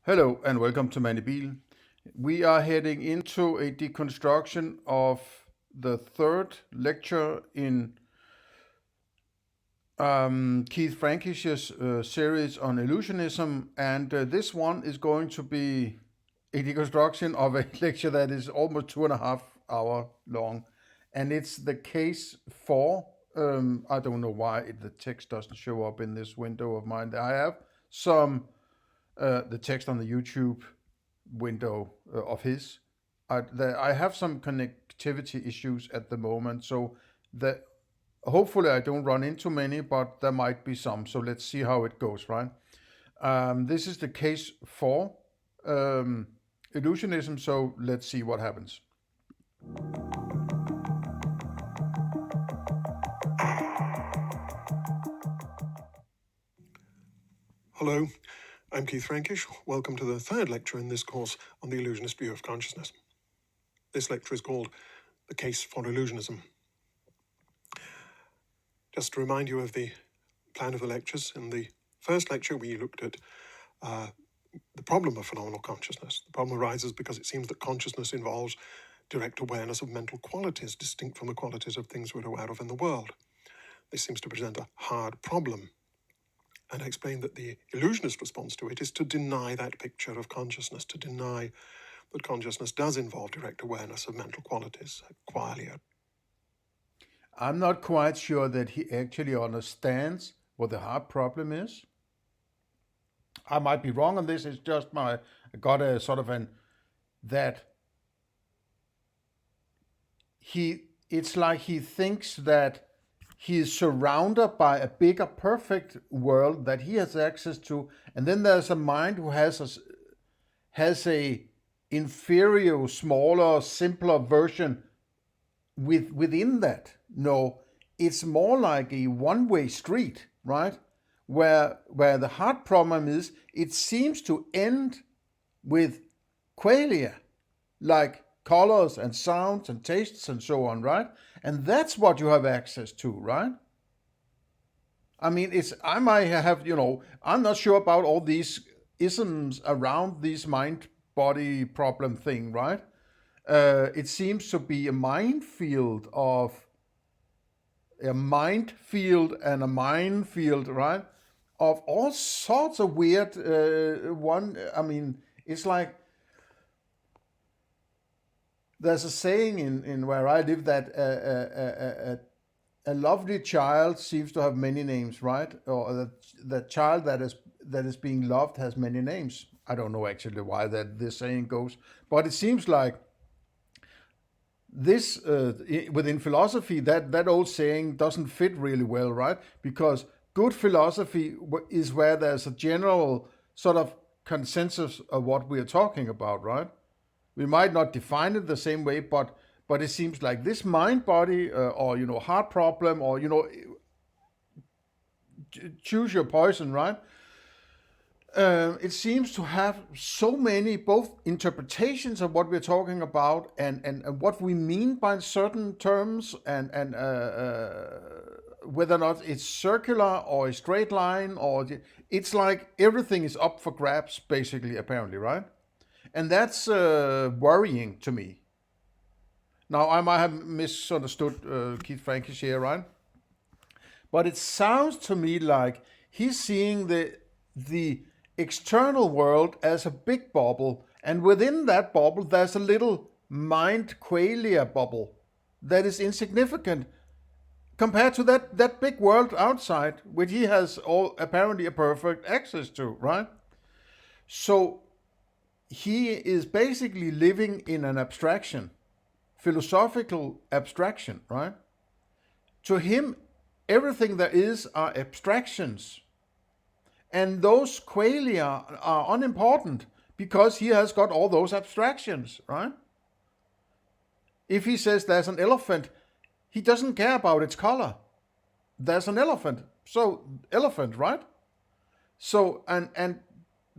Hello and welcome to Mandibil. We are heading into a deconstruction of the third lecture in Keith Frankish's series on Illusionism, and this one is going to be a deconstruction of a lecture that is almost 2.5 hours long, and it's the case 4. I don't know why the text doesn't show up in this window of mine. I have some the text on the YouTube window of his. I have some connectivity issues at the moment, so that hopefully I don't run into many, but there might be some. So let's see how it goes, right? This is the case for illusionism, so let's see what happens. Hello, I'm Keith Frankish. Welcome to the third lecture in this course on the illusionist view of consciousness. This lecture is called The Case for Illusionism. Just to remind you of the plan of the lectures, in the first lecture we looked at the problem of phenomenal consciousness. The problem arises because it seems that consciousness involves direct awareness of mental qualities distinct from the qualities of things we're aware of in the world. This seems to present a hard problem. And I explained that the illusionist response to it is to deny that picture of consciousness, to deny that consciousness does involve direct awareness of mental qualities, qualia. I'm not quite sure that he actually understands what the hard problem is. I might be wrong on this. It's just I got a sort of it's like he thinks that he is surrounded by a bigger, perfect world that he has access to, and then there's a mind who has a inferior, smaller, simpler version within that. No, it's more like a one-way street, right? Where the hard problem is, it seems to end with qualia, like colors and sounds and tastes and so on, right? And that's what you have access to, right? I mean, I might have, I'm not sure about all these isms around this mind-body problem thing, right? It seems to be a minefield and a minefield, right? Of all sorts of weird it's like there's a saying in where I live that a lovely child seems to have many names, right? Or that child that is being loved has many names. I don't know actually why this saying goes, but it seems like this within philosophy that old saying doesn't fit really well, right? Because good philosophy is where there's a general sort of consensus of what we are talking about, right? We might not define it the same way, but it seems like this mind body or heart problem or choose your poison, right? It seems to have so many both interpretations of what we're talking about and what we mean by certain terms and whether or not it's circular or a straight line, or it's like everything is up for grabs basically, apparently, right? And that's worrying to me. Now, I might have misunderstood Keith Frankish here, right? But it sounds to me like he's seeing the external world as a big bubble, and within that bubble, there's a little mind qualia bubble that is insignificant compared to that big world outside, which he has apparently a perfect access to, right? So he is basically living in an abstraction, philosophical abstraction, right? To him, everything there is are abstractions. And those qualia are unimportant because he has got all those abstractions, right? If he says there's an elephant, he doesn't care about its color. There's an elephant, so elephant, right? So, and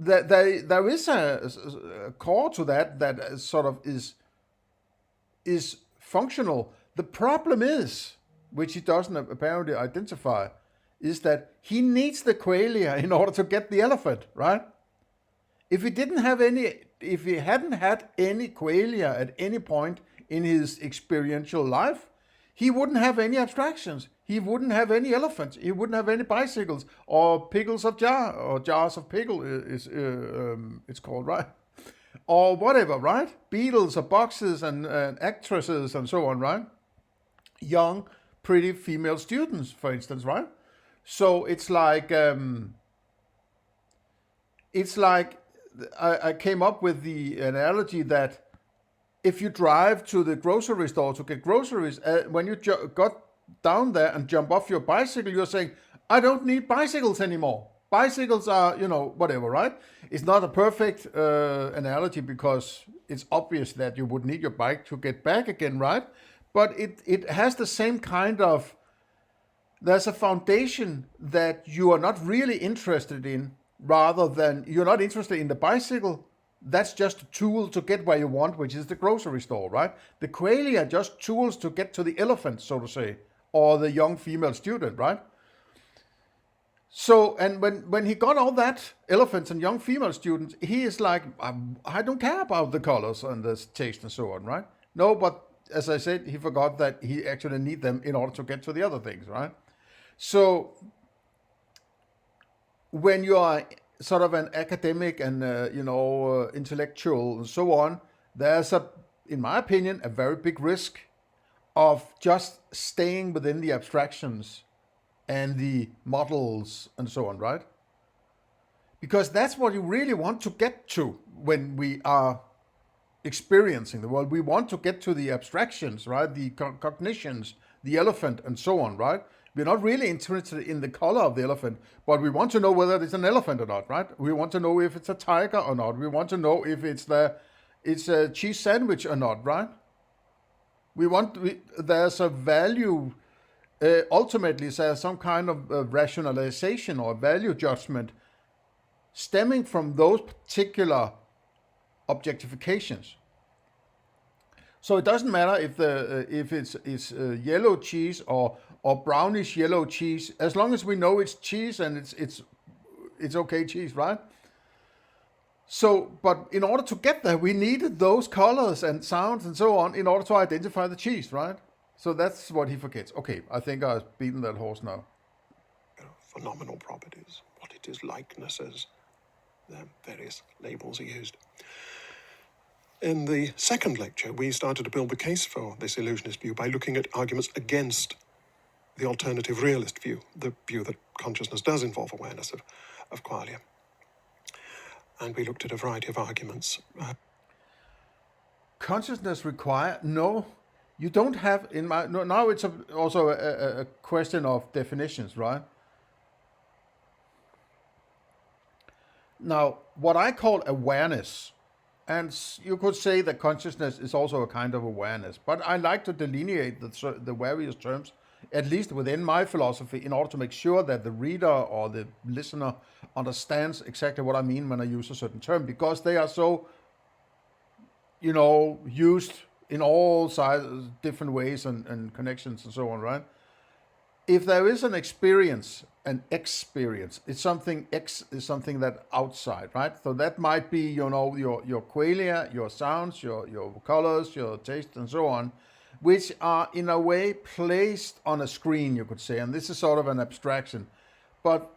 there is a core to that sort of is functional. The problem is, which he doesn't apparently identify, is that he needs the qualia in order to get the elephant, right? if he hadn't had any qualia at any point in his experiential life, he wouldn't have any abstractions. He wouldn't have any elephants. He wouldn't have any bicycles or pickles of jar, or jars of pickle it's called, right? Or whatever, right? Beetles or boxes and actresses and so on, right? Young, pretty female students, for instance, right? So it's like I came up with the analogy that if you drive to the grocery store to get groceries, when you got down there and jump off your bicycle, you're saying, I don't need bicycles anymore. Bicycles are, whatever, right? It's not a perfect analogy because it's obvious that you would need your bike to get back again, right? But it has the same kind of, there's a foundation that you are not really interested in, rather than you're not interested in the bicycle. That's just a tool to get where you want, which is the grocery store, right? The qualia are just tools to get to the elephant, so to say, or the young female student, right? So, and when he got all that, elephants and young female students, he is like, I don't care about the colors and the taste and so on, right? No, but as I said, he forgot that he actually need them in order to get to the other things, right? So, when you are sort of an academic and intellectual and so on, there's in my opinion, a very big risk of just staying within the abstractions and the models and so on, right? Because that's what you really want to get to when we are experiencing the world. We want to get to the abstractions, right? The cognitions, the elephant and so on, right? We're not really interested in the color of the elephant, but we want to know whether it's an elephant or not, right? We want to know if it's a tiger or not. We want to know if it's a cheese sandwich or not, right? There's a value, ultimately there's some kind of rationalization or value judgment stemming from those particular objectifications. So it doesn't matter if it's yellow cheese or brownish yellow cheese, as long as we know it's cheese and it's okay cheese, right? So, but in order to get there, we needed those colors and sounds and so on in order to identify the cheese, right? So that's what he forgets. Okay, I think I've beaten that horse now. Phenomenal properties, what it is, likenesses, the various labels he used. In the second lecture, we started to build the case for this illusionist view by looking at arguments against the alternative realist view, the view that consciousness does involve awareness of qualia. And we looked at a variety of arguments. Consciousness require? No, you don't have, now it's also a question of definitions, right? Now, what I call awareness, and you could say that consciousness is also a kind of awareness, but I like to delineate the various terms, at least within my philosophy, in order to make sure that the reader or the listener understands exactly what I mean when I use a certain term, because they are so, used in all sizes, different ways and connections and so on, right? If there is an experience, it's something, X is something that outside, right? So that might be, your qualia, your sounds, your colors, your taste and so on, which are in a way placed on a screen, you could say. And this is sort of an abstraction. But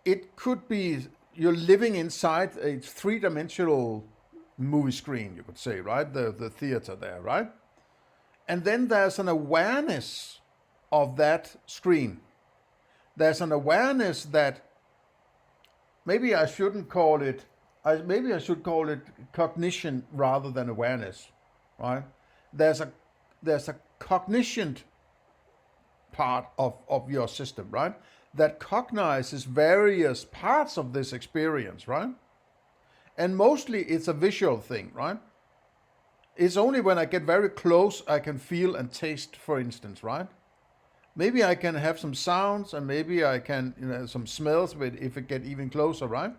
it could be you're living inside a three-dimensional movie screen, you could say, right? The theater there, right? And then there's an awareness of that screen. There's an awareness that maybe I shouldn't call it, maybe I should call it cognition rather than awareness, right? There's a cognition part of your system, right? That cognizes various parts of this experience, right? And mostly it's a visual thing, right? It's only when I get very close I can feel and taste, for instance, right? Maybe I can have some sounds and maybe I can, some smells if it get even closer, right?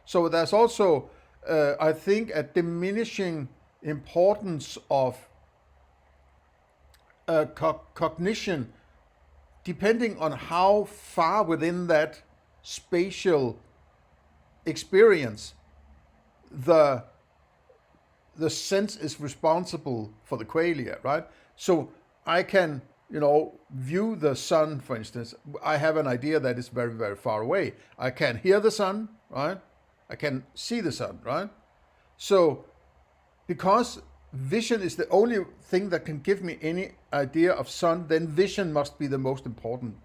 So there's also, I think, a diminishing importance of cognition depending on how far within that spatial experience the sense is responsible for the qualia, right? So I can, view the sun, for instance. I have an idea that is very, very far away. I can hear the sun, right? I can see the sun, right? So because vision is the only thing that can give me any idea of sun, then vision must be the most important.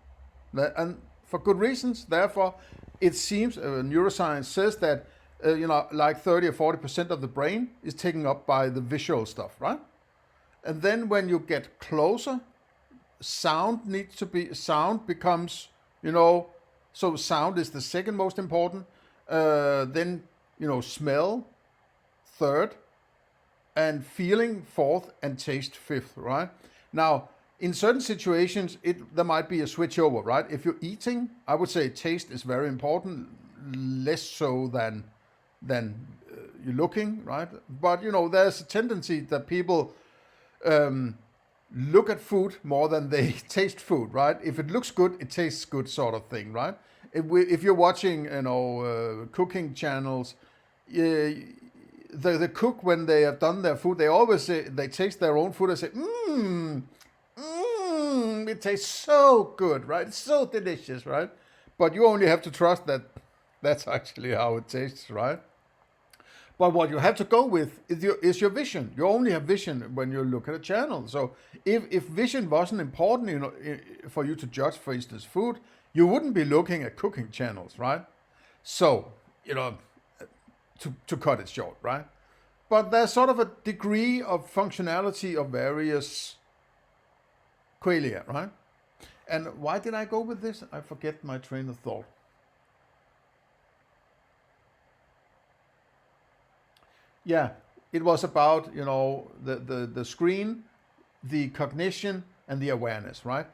And for good reasons, therefore, it seems, neuroscience says that, like 30 or 40% of the brain is taken up by the visual stuff, right? And then when you get closer, sound becomes, so sound is the second most important. Then, smell, third, and feeling fourth, and taste fifth, right? Now, in certain situations, there might be a switch over, right? If you're eating, I would say taste is very important, less so than you're looking, right? But, there's a tendency that people look at food more than they taste food, right? If it looks good, it tastes good, sort of thing, right? If you're watching, cooking channels, the cook, when they have done their food, they always say, they taste their own food and say, it tastes so good, right? It's so delicious, right? But you only have to trust that that's actually how it tastes, right? But what you have to go with is your vision. You only have vision when you look at a channel. So if vision wasn't important, for you to judge, for instance, food, you wouldn't be looking at cooking channels, right? So, to cut it short, right? But there's sort of a degree of functionality of various qualia, right? And why did I go with this? I forget my train of thought. Yeah, it was about, the screen, the cognition, and the awareness, right?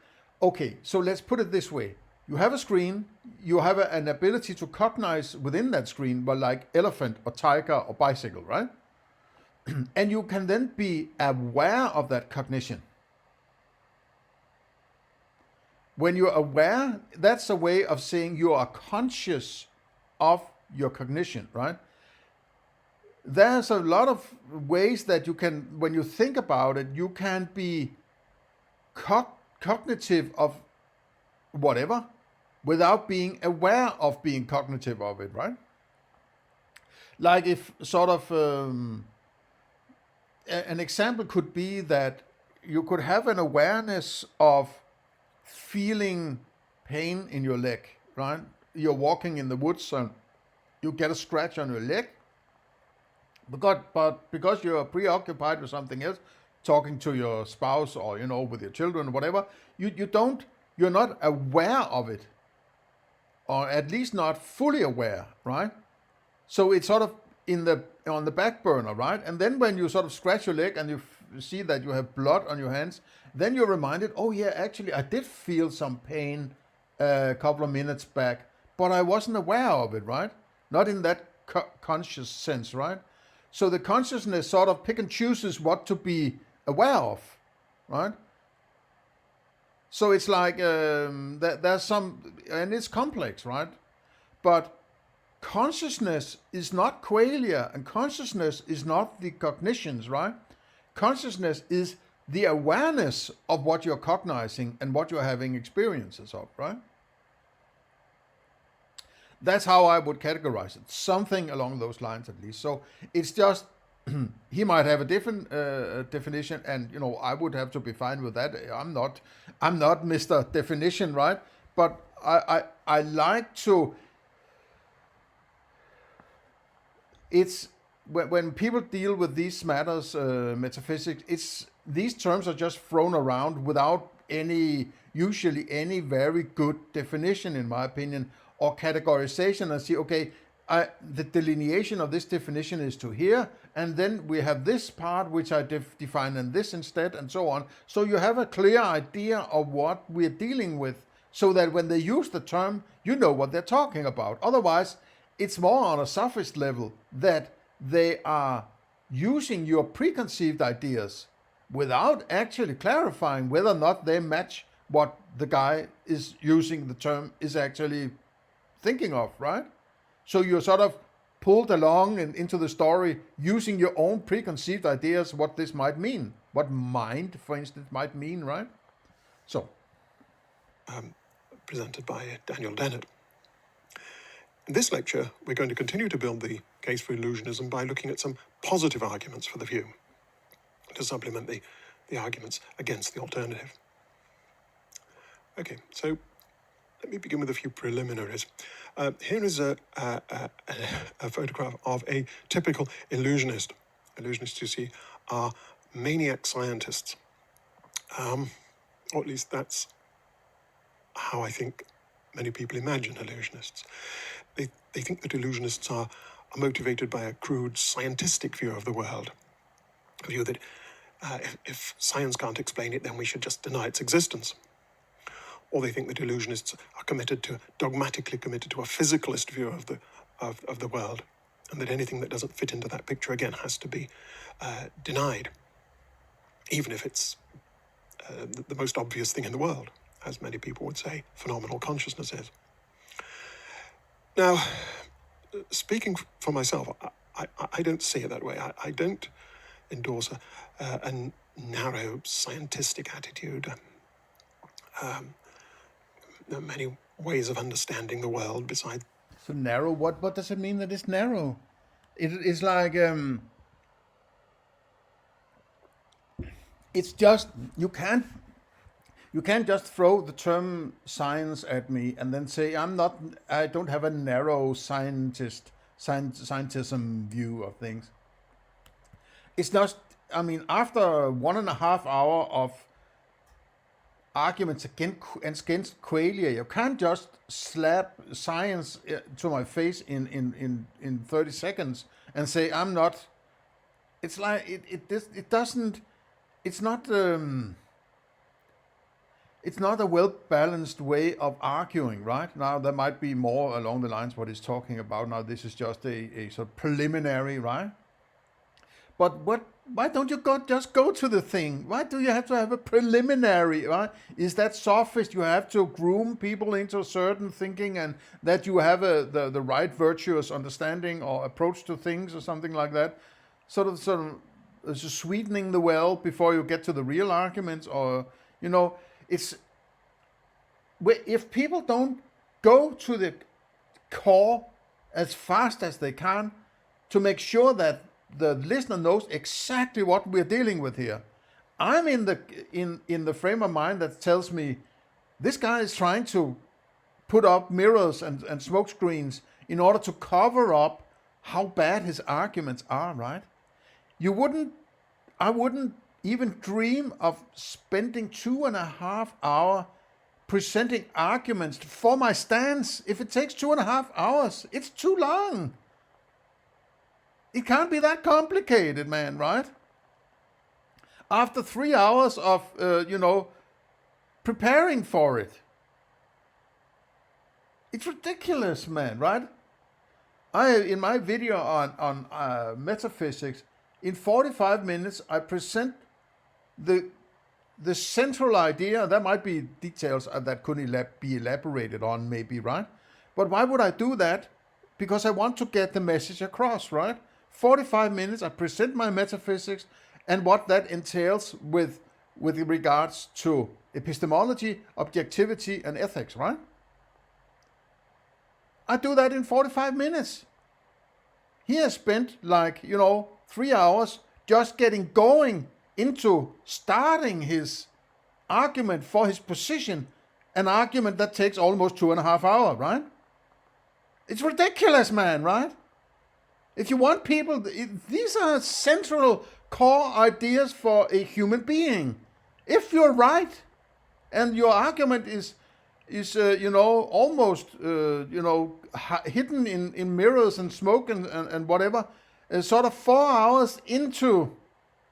Okay, so let's put it this way. You have a screen, you have an ability to cognize within that screen, but like elephant or tiger or bicycle, right? And you can then be aware of that cognition. When you're aware, that's a way of saying you are conscious of your cognition, right? There's a lot of ways that you can, when you think about it, you can be cognitive of whatever without being aware of being cognitive of it, right? Like if sort of an example could be that you could have an awareness of feeling pain in your leg, right? You're walking in the woods and you get a scratch on your leg. But because you're preoccupied with something else, talking to your spouse or, with your children or whatever, you're not aware of it. Or at least not fully aware, right? So it's sort of on the back burner, right? And then when you sort of scratch your leg and you see that you have blood on your hands, then you're reminded, oh yeah, actually I did feel some pain a couple of minutes back, but I wasn't aware of it, right? Not in that conscious sense, right? So the consciousness sort of pick and chooses what to be aware of, right? So it's like there's some, and it's complex, right? But consciousness is not qualia, and consciousness is not the cognitions, right? Consciousness is the awareness of what you're cognizing and what you're having experiences of, right? That's how I would categorize it. Something along those lines, at least. So it's just, he might have a different definition, and I would have to be fine with that. I'm not Mr. Definition, right? But I like to. It's when people deal with these matters, metaphysics. These terms are just thrown around without usually any very good definition, in my opinion, or categorization, and see, okay, the delineation of this definition is to here, and then we have this part which I define in this instead, and so on. So you have a clear idea of what we're dealing with, so that when they use the term, you know what they're talking about. Otherwise, it's more on a sophist level that they are using your preconceived ideas without actually clarifying whether or not they match what the guy is using the term is actually thinking of, right? So you're sort of pulled along into the story using your own preconceived ideas what this might mean, what mind, for instance, might mean, right? So, presented by Daniel Dennett. In this lecture, we're going to continue to build the case for illusionism by looking at some positive arguments for the view, to supplement the arguments against the alternative. Okay, so let me begin with a few preliminaries. Here is a photograph of a typical illusionist. Illusionists, you see, are maniac scientists. Or at least that's how I think many people imagine illusionists. They think that illusionists are motivated by a crude scientistic view of the world. A view that if science can't explain it, then we should just deny its existence. Or they think that illusionists are dogmatically committed to a physicalist view of the world, and that anything that doesn't fit into that picture, again, has to be denied, even if it's the most obvious thing in the world, as many people would say phenomenal consciousness is. Now, speaking for myself, I don't see it that way. I don't endorse a narrow scientistic attitude. There are many ways of understanding the world besides. So narrow, what does it mean that it's narrow? It's like, it's just, you can't just throw the term science at me and then say, I don't have a narrow scientism view of things. It's just, I mean, after 1.5 hours of arguments against qualia, you can't just slap science to my face in 30 seconds and say, I'm not, it's like, it doesn't, it's not a well-balanced way of arguing, right? Now, there might be more along the lines what he's talking about. Now, this is just a sort of preliminary, right? But why don't you just go to the thing? Why do you have to have a preliminary, right? Is that sophist? You have to groom people into a certain thinking and that you have the right virtuous understanding or approach to things or something like that? Sort of sweetening the well before you get to the real arguments, or, you know, it's, if people don't go to the core as fast as they can to make sure that the listener knows exactly what we're dealing with here, I'm in the frame of mind that tells me this guy is trying to put up mirrors and smoke screens in order to cover up how bad his arguments are, right? I wouldn't even dream of spending 2.5 hours presenting arguments for my stance. If it takes 2.5 hours, it's too long. It can't be that complicated, man, right? After 3 hours of, preparing for it. It's ridiculous, man, right? In my video on metaphysics, in 45 minutes, I present the central idea. There might be details that could be elaborated on, maybe, right? But why would I do that? Because I want to get the message across, right? 45 minutes, I present my metaphysics and what that entails with regards to epistemology, objectivity, and ethics, right? I do that in 45 minutes. He has spent 3 hours just getting going into starting his argument for his position, an argument that takes almost 2.5 hours, right? It's ridiculous, man, right? If you want people, these are central core ideas for a human being. If you're right, and your argument is almost hidden in mirrors and smoke and whatever, sort of 4 hours into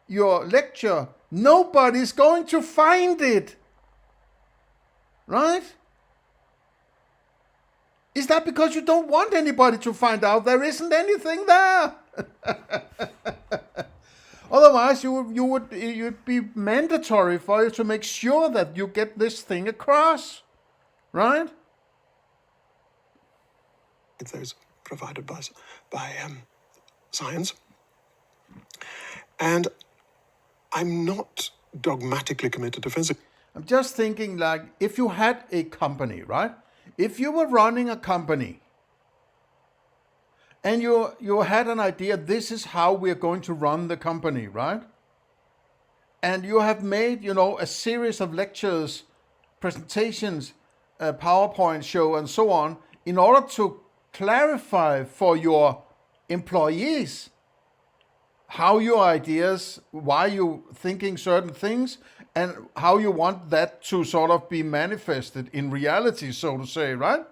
your lecture, nobody's going to find it, right? Is that because you don't want anybody to find out there isn't anything there? Otherwise, you'd be mandatory for you to make sure that you get this thing across, right? It's those provided by by science. And I'm not dogmatically committed to physics. I'm just thinking, like, if you had a company, right? If you were running a company and you had an idea, this is how we're going to run the company, right? And you have made, a series of lectures, presentations, PowerPoint show, and so on, in order to clarify for your employees how your ideas, why you're thinking certain things, and how you want that to sort of be manifested in reality, so to say, right?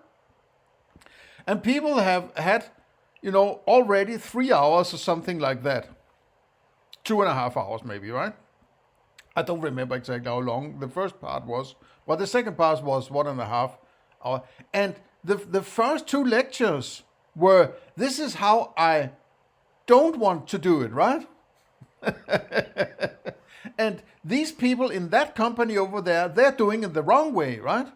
And people have had, already 3 hours or something like that. 2.5 hours maybe, right? I don't remember exactly how long the first part was. Well, the second part was 1.5 hours. And the first 2 lectures were, this is how I don't want to do it, right? And these people in that company over there, they're doing it the wrong way, right?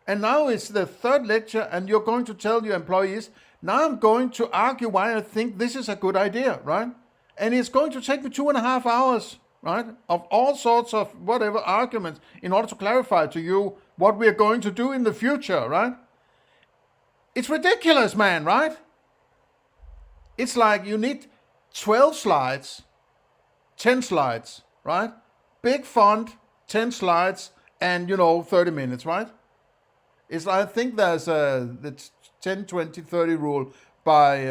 And now it's the third lecture, and you're going to tell your employees, now I'm going to argue why I think this is a good idea, right? And it's going to take me 2.5 hours, right? Of all sorts of whatever arguments in order to clarify to you what we are going to do in the future, right? It's ridiculous, man, right? It's like you need 12 slides, 10 slides, right? Big font, 10 slides, and 30 minutes, right? I think there's the 10, 20, 30 rule by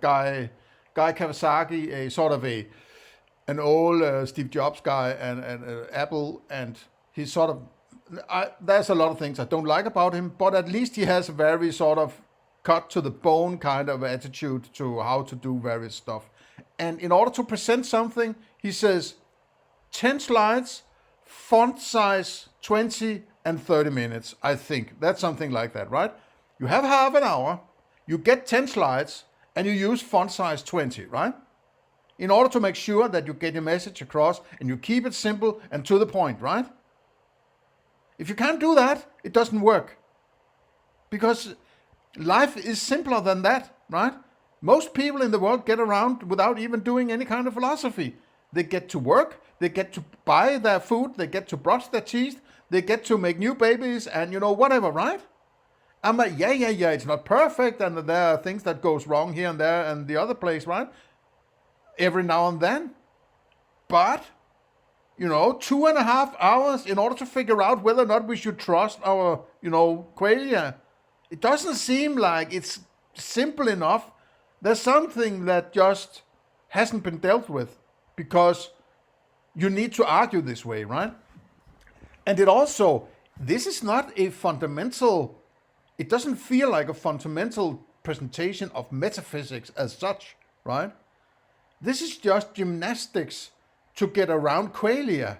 Guy Kawasaki, a sort of an old Steve Jobs guy and Apple, and he's sort of, there's a lot of things I don't like about him, but at least he has a very sort of cut to the bone kind of attitude to how to do various stuff. And in order to present something, he says 10 slides, font size 20 and 30 minutes, I think. That's something like that, right? You have half an hour, you get 10 slides, and you use font size 20, right? In order to make sure that you get your message across and you keep it simple and to the point, right? If you can't do that, it doesn't work. Because life is simpler than that, right? Most people in the world get around without even doing any kind of philosophy. They get to work, they get to buy their food, they get to brush their teeth, they get to make new babies and whatever, right? I'm like, yeah, it's not perfect and there are things that goes wrong here and there and the other place, right? Every now and then. But, 2.5 hours in order to figure out whether or not we should trust our, qualia. It doesn't seem like it's simple enough. There's something that just hasn't been dealt with because you need to argue this way, right? And this is not a fundamental, it doesn't feel like a fundamental presentation of metaphysics as such, right? This is just gymnastics to get around qualia.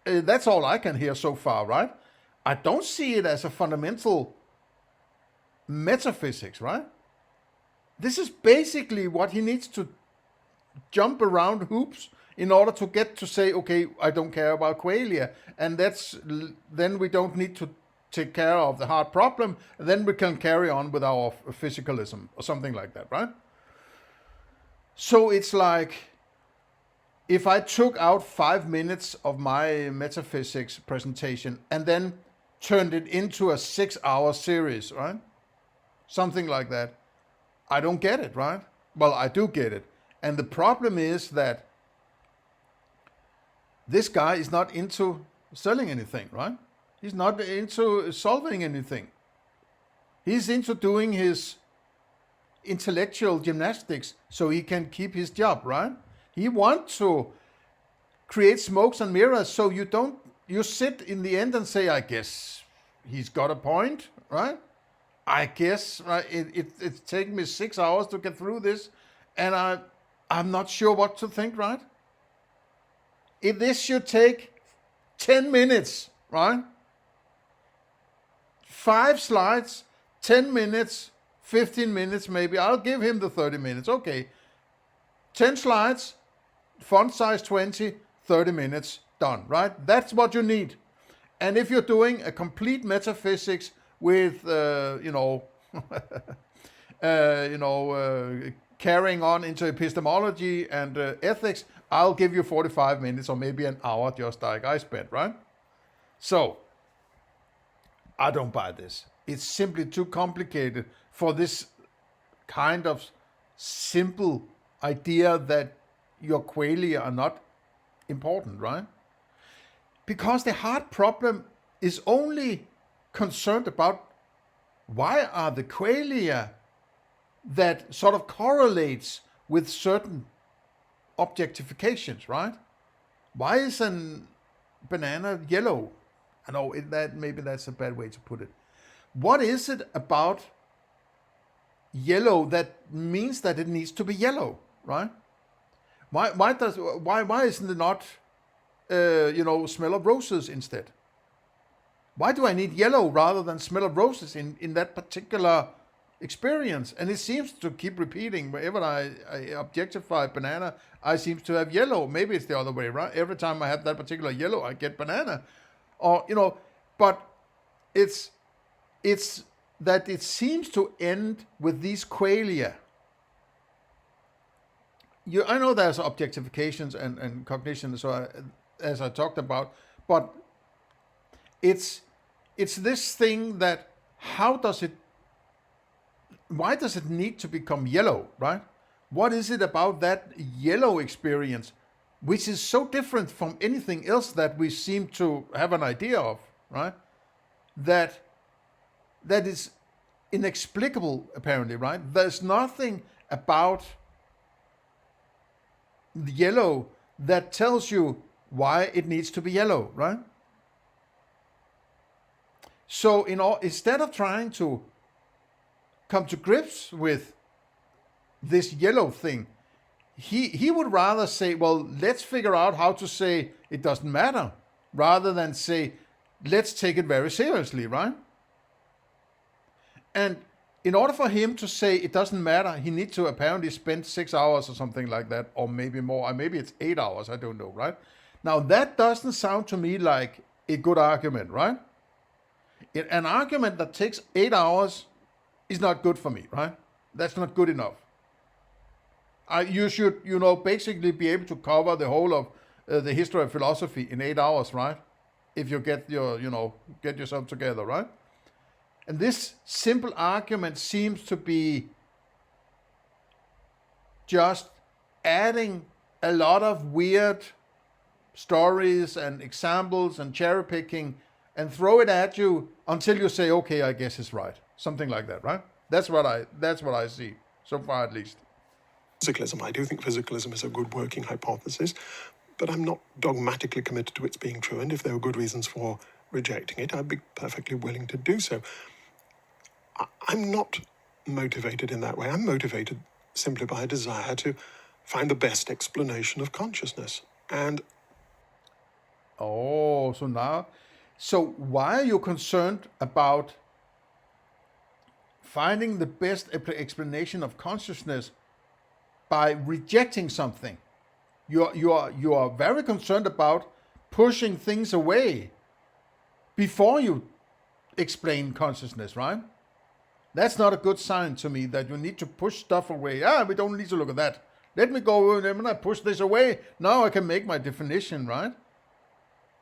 That's all I can hear so far, right? I don't see it as a fundamental metaphysics, right? This is basically what he needs to jump around hoops in order to get to say, okay, I don't care about qualia. And then we don't need to take care of the hard problem. Then we can carry on with our physicalism or something like that, right? So it's like, if I took out 5 minutes of my metaphysics presentation and then turned it into a 6-hour series, right? Something like that. I don't get it, right? Well, I do get it. And the problem is that this guy is not into selling anything, right? He's not into solving anything. He's into doing his intellectual gymnastics so he can keep his job, right? He wants to create smokes and mirrors so you sit in the end and say, I guess he's got a point, right? I guess right, it's taken me 6 hours to get through this, and I'm not sure what to think, right? If this should take 10 minutes, right? 5 slides, 10 minutes, 15 minutes maybe. I'll give him the 30 minutes. Okay. 10 slides, font size 20, 30 minutes, done, right? That's what you need. And if you're doing a complete metaphysics with, carrying on into epistemology and ethics, I'll give you 45 minutes or maybe an hour, just like I spent, right? So, I don't buy this. It's simply too complicated for this kind of simple idea that your qualia are not important, right? Because the hard problem is only concerned about why are the qualia that sort of correlates with certain objectifications, right? Why is a banana yellow? I know maybe that's a bad way to put it. What is it about yellow that means that it needs to be yellow, right? Why isn't it not smell of roses instead? Why do I need yellow rather than smell of roses in that particular experience? And it seems to keep repeating. Whenever I objectify banana, I seem to have yellow. Maybe it's the other way around. Every time I have that particular yellow, I get banana. Or, but it's that it seems to end with these qualia. I know there's objectifications and cognition, so as I talked about, but it's this thing that why does it need to become yellow, right? What is it about that yellow experience which is so different from anything else that we seem to have an idea of, right? That is inexplicable, apparently, right? There's nothing about the yellow that tells you why it needs to be yellow, right? So instead of trying to come to grips with this yellow thing, he would rather say, well, let's figure out how to say it doesn't matter, rather than say, let's take it very seriously, right? And in order for him to say it doesn't matter, he needs to apparently spend 6 hours or something like that, or maybe more, or maybe it's 8 hours, I don't know, right? Now that doesn't sound to me like a good argument, right? An argument that takes 8 hours is not good for me, right? That's not good enough. You should, basically be able to cover the whole of the history of philosophy in 8 hours, right? If you get get yourself together, right? And this simple argument seems to be just adding a lot of weird stories and examples and cherry picking and throw it at you until you say, okay, I guess it's right. Something like that, right? That's what I see, so far at least. Physicalism. I do think physicalism is a good working hypothesis, but I'm not dogmatically committed to its being true, and if there were good reasons for rejecting it, I'd be perfectly willing to do so. I'm not motivated in that way. I'm motivated simply by a desire to find the best explanation of consciousness. And so why are you concerned about finding the best explanation of consciousness by rejecting something? You are very concerned about pushing things away before you explain consciousness, right? That's not a good sign to me, that you need to push stuff away. We don't need to look at that. Let me go, when I push this away, now I can make my definition, right?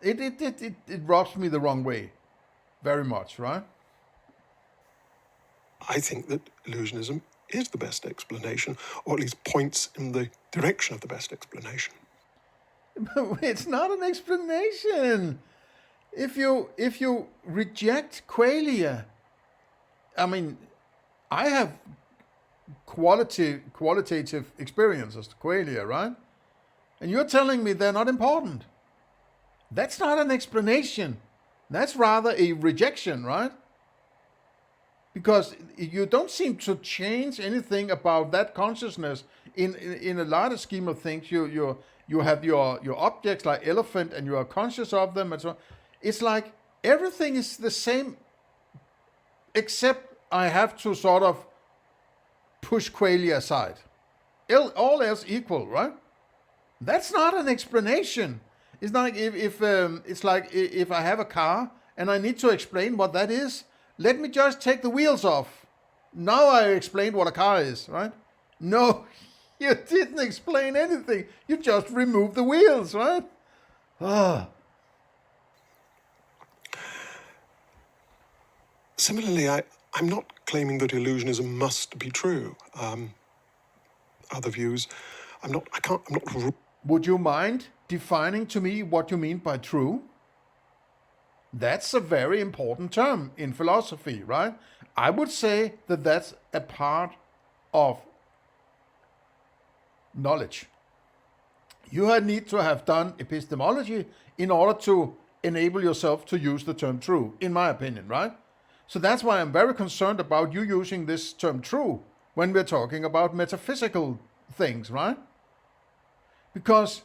It rubs me the wrong way, very much, right? I think that illusionism is the best explanation, or at least points in the direction of the best explanation. It's not an explanation. If you reject qualia, I mean, I have qualitative experiences, qualia, right? And you're telling me they're not important. That's not an explanation. That's rather a rejection, right? Because you don't seem to change anything about that consciousness in a larger scheme of things. You have your objects like elephant, and you are conscious of them, and so on. It's like everything is the same, except I have to sort of push qualia aside. All else equal, right? That's not an explanation. It's not like if I have a car and I need to explain what that is, let me just take the wheels off. Now I explained what a car is, right? No, you didn't explain anything. You just removed the wheels, right? Ah. Similarly, I'm not claiming that illusionism must be true. Other views, I'm not. Would you mind defining to me what you mean by true? That's a very important term in philosophy, right? I would say that that's a part of knowledge. You need to have done epistemology in order to enable yourself to use the term true, in my opinion, right? So that's why I'm very concerned about you using this term true when we're talking about metaphysical things, right? Because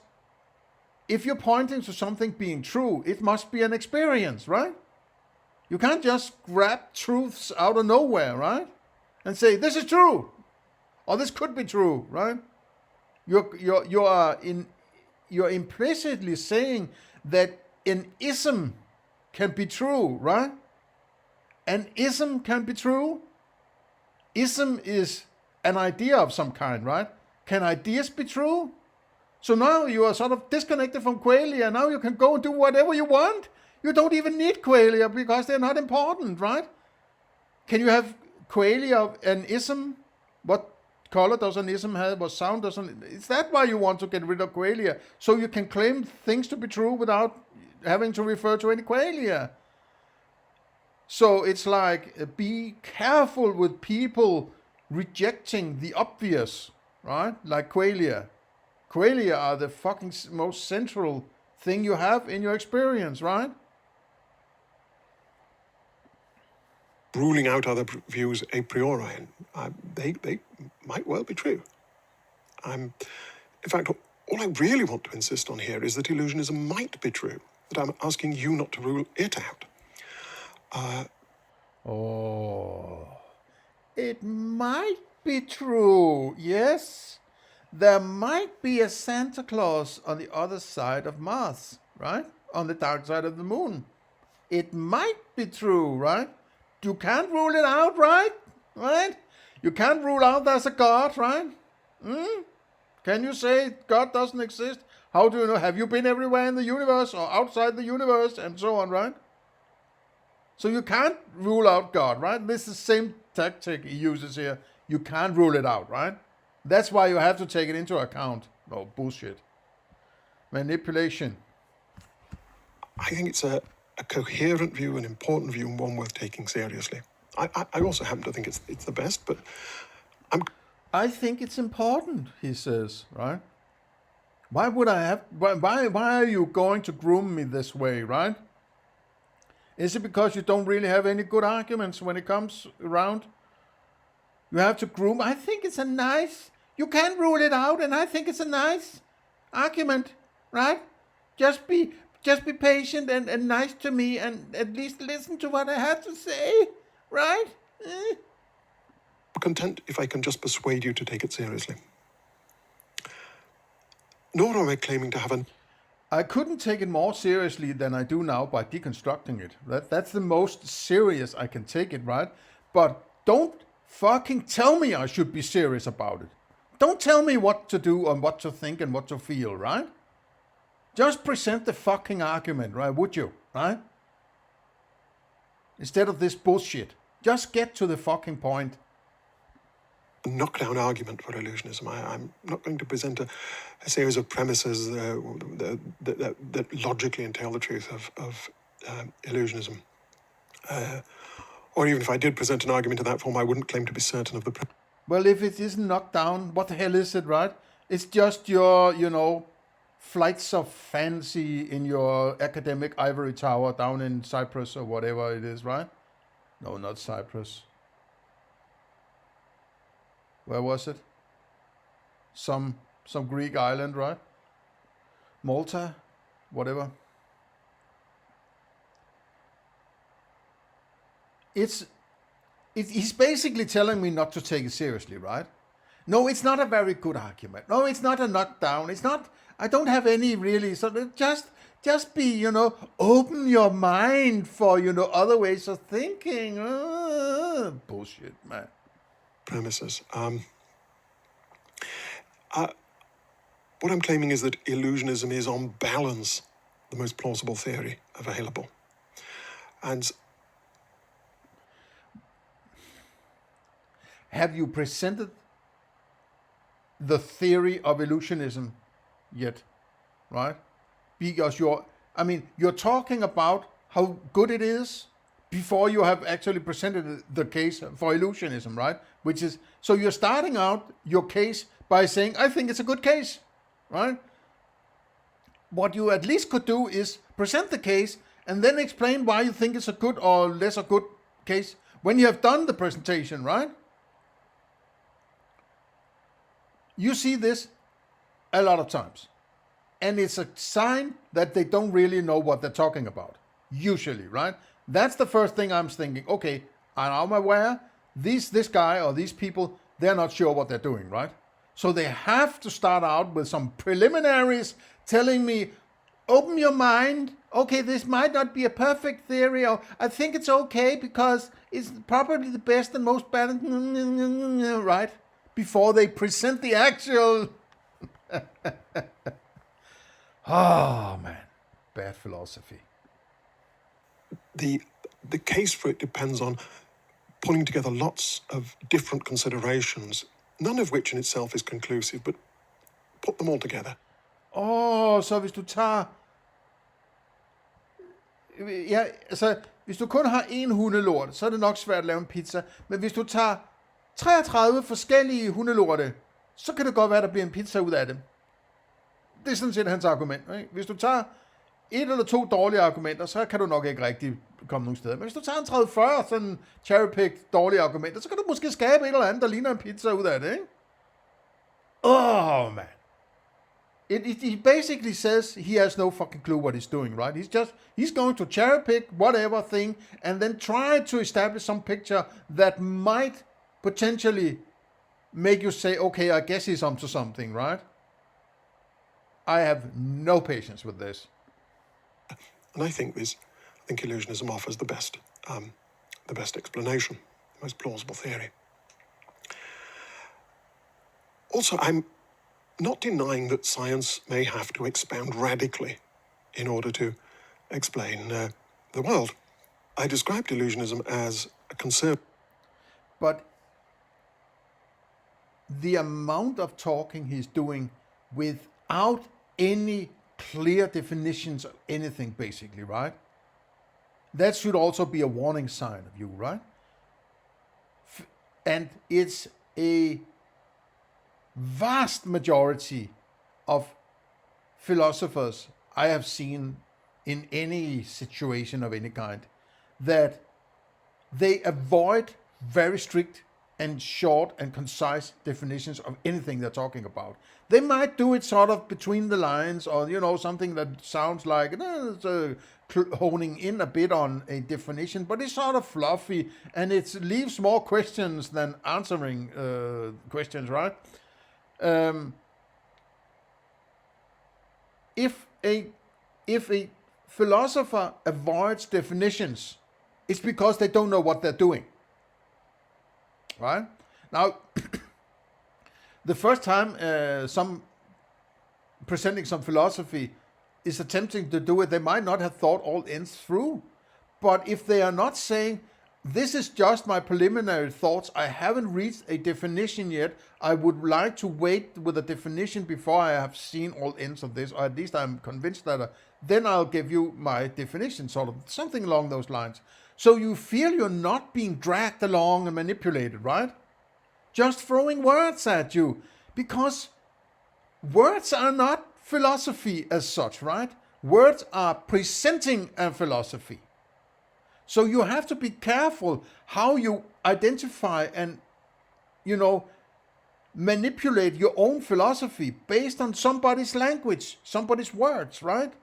if you're pointing to something being true, it must be an experience, right? You can't just grab truths out of nowhere, right? And say, this is true, or this could be true, right? You're implicitly saying that an ism can be true, right? An ism can be true. Ism is an idea of some kind, right? Can ideas be true? So now you are sort of disconnected from qualia. Now you can go and do whatever you want. You don't even need qualia because they're not important, right? Can you have qualia of an ism? What color does an ism have? What sound does an... Is that why you want to get rid of qualia? So you can claim things to be true without having to refer to any qualia. So it's like, be careful with people rejecting the obvious, right? Like qualia. Qualia are the fucking most central thing you have in your experience, right? Ruling out other views a priori, they might well be true. In fact, all I really want to insist on here is that illusionism might be true, that I'm asking you not to rule it out. It might be true, yes. There might be a Santa Claus on the other side of Mars, right? On the dark side of the moon. It might be true, right? You can't rule it out, right? Right? You can't rule out there's a God, right? Can you say God doesn't exist? How do you know? Have you been everywhere in the universe or outside the universe and so on, right? So you can't rule out God, right? This is the same tactic he uses here. You can't rule it out, right? That's why you have to take it into account. No, bullshit. Manipulation. I think it's a coherent view, an important view, and one worth taking seriously. I also happen to think it's the best, but I think it's important, he says, right? Why would I have... Why are you going to groom me this way, right? Is it because you don't really have any good arguments when it comes around? You have to groom. I think it's a nice... You can't rule it out, and I think it's a nice argument, right? Just be patient and nice to me, and at least listen to what I have to say, right? I'm content if I can just persuade you to take it seriously. Nor am I claiming to have an... I couldn't take it more seriously than I do now by deconstructing it. That's the most serious I can take it, right? But don't fucking tell me I should be serious about it. Don't tell me what to do and what to think and what to feel, right? Just present the fucking argument, right? Would you, right? Instead of this bullshit. Just get to the fucking point. Knockdown argument for illusionism. I'm not going to present a series of premises that logically entail the truth of illusionism. Or even if I did present an argument in that form, I wouldn't claim to be certain of the... Well, if it isn't knocked down, what the hell is it, right? It's just your, flights of fancy in your academic ivory tower down in Cyprus or whatever it is, right? No, not Cyprus. Where was it? Some Greek island, right? Malta, whatever. He's basically telling me not to take it seriously, right? No, it's not a very good argument. No, it's not a knockdown. It's not. I don't have any really. So just be, open your mind for, other ways of thinking. Bullshit, man. premises. What I'm claiming is that illusionism is, on balance, the most plausible theory available. And have you presented the theory of illusionism yet? Right? Because you're talking about how good it is before you have actually presented the case for illusionism, right? Which is, so you're starting out your case by saying, I think it's a good case, right? What you at least could do is present the case and then explain why you think it's a good or less a good case when you have done the presentation, right? You see this a lot of times. And it's a sign that they don't really know what they're talking about, usually, right? That's the first thing I'm thinking. Okay, I'm aware this guy or these people, they're not sure what they're doing, right? So they have to start out with some preliminaries telling me, open your mind. Okay, this might not be a perfect theory, or I think it's okay because it's probably the best and most balanced, right? Before they present the actual... Oh, man. Bad philosophy. The case for it depends on pulling together lots of different considerations, none of which in itself is conclusive, but put them all together. Så hvis du tager... Ja, altså, hvis du kun har én hundelort, så er det nok svært at lave en pizza. Men hvis du tager 33 forskellige hundelorte, så kan det godt være, at der bliver en pizza ud af dem. Det er sådan set hans argument. Ikke? Hvis du tager 1 eller 2 dårlige argumenter, så kan du nok ikke rigtig komme nogen steder. Men hvis du tager en 30-40 sådan cherry-picked dårlige argumenter, så kan du måske skabe et eller andet, der ligner en pizza ud af det, ikke? Man. He basically says he has no fucking clue what he's doing, right? He's going to cherry pick whatever thing and then try to establish some picture that might potentially make you say, okay, I guess he's onto something, right? I have no patience with this. And I think illusionism offers the best explanation, the most plausible theory. Also, I'm not denying that science may have to expand radically in order to explain the world. I described illusionism as a conservative. But the amount of talking he's doing without any clear definitions of anything, basically, right? That should also be a warning sign of you, right? And it's a vast majority of philosophers I have seen in any situation of any kind, that they avoid very strict and short and concise definitions of anything they're talking about. They might do it sort of between the lines, or, something that sounds like it's honing in a bit on a definition, but it's sort of fluffy, and it leaves more questions than answering questions, right? If a philosopher avoids definitions, it's because they don't know what they're doing. Right? Now, the first time presenting some philosophy is attempting to do it, they might not have thought all ends through. But if they are not saying, this is just my preliminary thoughts, I haven't reached a definition yet, I would like to wait with a definition before I have seen all ends of this, or at least I'm convinced that, then I'll give you my definition, sort of, something along those lines. So you feel you're not being dragged along and manipulated, right? Just throwing words at you. Because words are not philosophy as such, right? Words are presenting a philosophy. So you have to be careful how you identify and, manipulate your own philosophy based on somebody's language, somebody's words, right?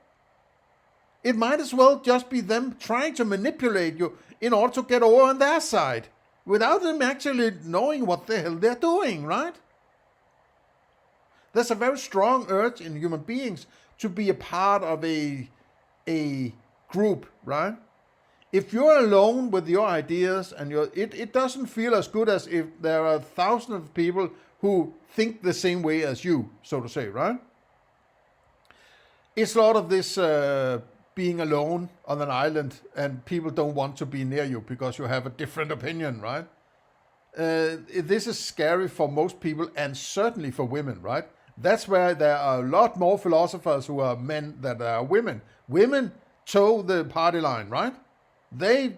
It might as well just be them trying to manipulate you in order to get over on their side without them actually knowing what the hell they're doing, right? There's a very strong urge in human beings to be a part of a group, right? if you're alone with your ideas and it doesn't feel as good as if there are thousands of people who think the same way as you, so to say, right? It's a lot of this being alone on an island and people don't want to be near you because you have a different opinion, right? This is scary for most people and certainly for women, right? That's where there are a lot more philosophers who are men than there are women. Women toe the party line, right? They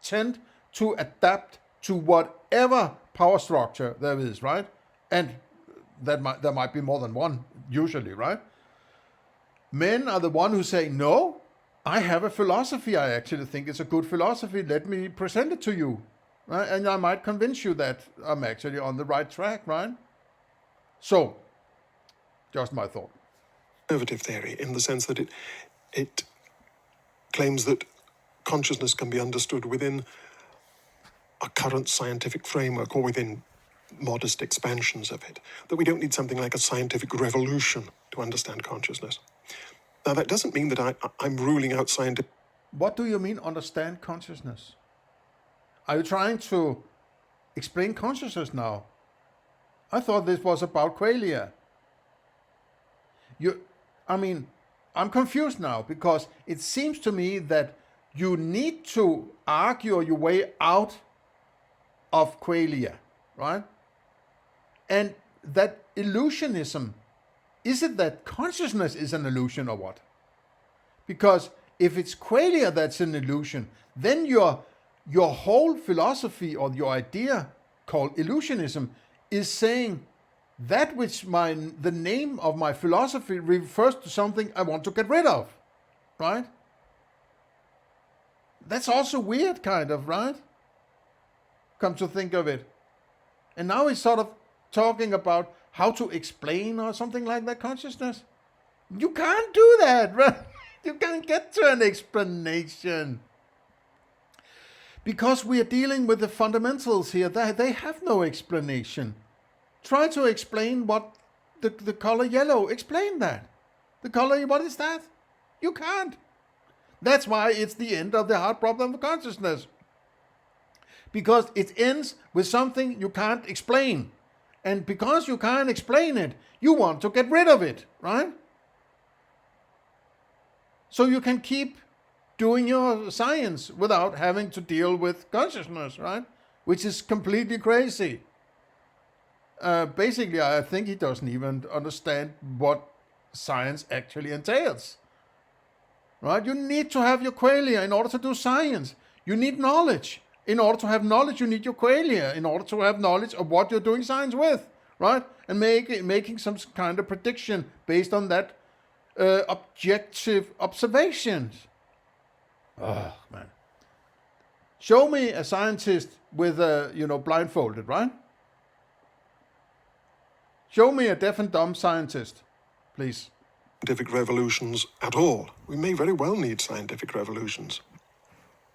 tend to adapt to whatever power structure there is, right? And there might be more than one, usually, right? Men are the one who say, no, I have a philosophy. I actually think it's a good philosophy. Let me present it to you. Right? And I might convince you that I'm actually on the right track, right? So, just my thought. Conservative theory, in the sense that it claims that consciousness can be understood within a current scientific framework or within modest expansions of it, that we don't need something like a scientific revolution to understand consciousness. Now, that doesn't mean that I'm ruling out scientific... What do you mean, understand consciousness? Are you trying to explain consciousness now? I thought this was about qualia. I'm confused now because it seems to me that you need to argue your way out of qualia, right? And that illusionism, is it that consciousness is an illusion or what? Because if it's qualia that's an illusion, then your whole philosophy or your idea called illusionism is saying that which the name of my philosophy refers to something I want to get rid of, right? That's also weird, kind of, right? Come to think of it. And now he's sort of talking about how to explain or something like that consciousness. You can't do that, right? You can't get to an explanation. Because we are dealing with the fundamentals here. They have no explanation. Try to explain what the color yellow. Explain that. The color, what is that? You can't. That's why it's the end of the hard problem of consciousness. Because it ends with something you can't explain. And because you can't explain it, you want to get rid of it, right? So you can keep doing your science without having to deal with consciousness, right? Which is completely crazy. Basically, I think he doesn't even understand what science actually entails. Right? You need to have your qualia in order to do science. You need knowledge. In order to have knowledge, you need your qualia. In order to have knowledge of what you're doing science with, right? And making some kind of prediction based on that objective observations. Oh, man. Show me a scientist with blindfolded, right? Show me a deaf and dumb scientist, please. Scientific revolutions at all. We may very well need scientific revolutions.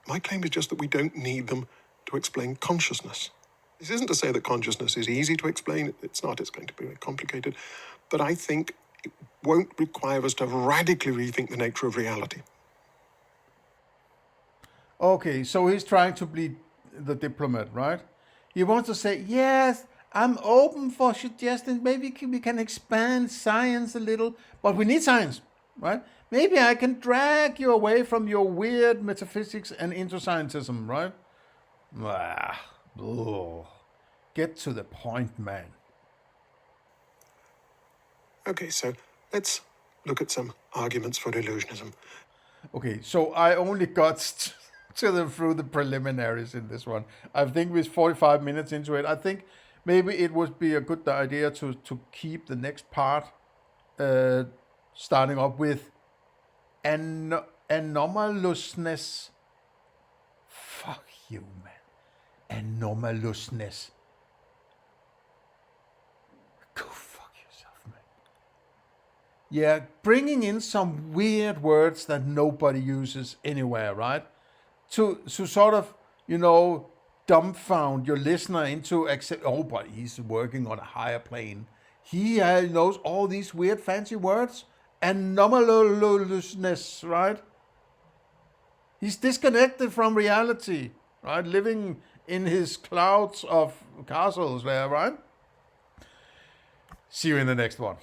My claim is just that we don't need them to explain consciousness. This isn't to say that consciousness is easy to explain. It's not. It's going to be very complicated. But I think it won't require us to radically rethink the nature of reality. Okay, so he's trying to be the diplomat, right? He wants to say, yes, I'm open for suggestions. Maybe we can expand science a little, but we need science, right? Maybe I can drag you away from your weird metaphysics and into scientism, right? Get to the point, man. Okay, so let's look at some arguments for illusionism. Okay, so I only got through the preliminaries in this one. I think we're 45 minutes into it. I think maybe it would be a good idea to keep the next part starting up with anomalousness. Fuck you, man. Anomalousness. Go fuck yourself, man. Yeah, bringing in some weird words that nobody uses anywhere, right? To sort of, dumbfound your listener into accept. Oh, but he's working on a higher plane. He knows all these weird fancy words. Anomalousness, right? He's disconnected from reality, right? Living in his clouds of castles there, right? See you in the next one.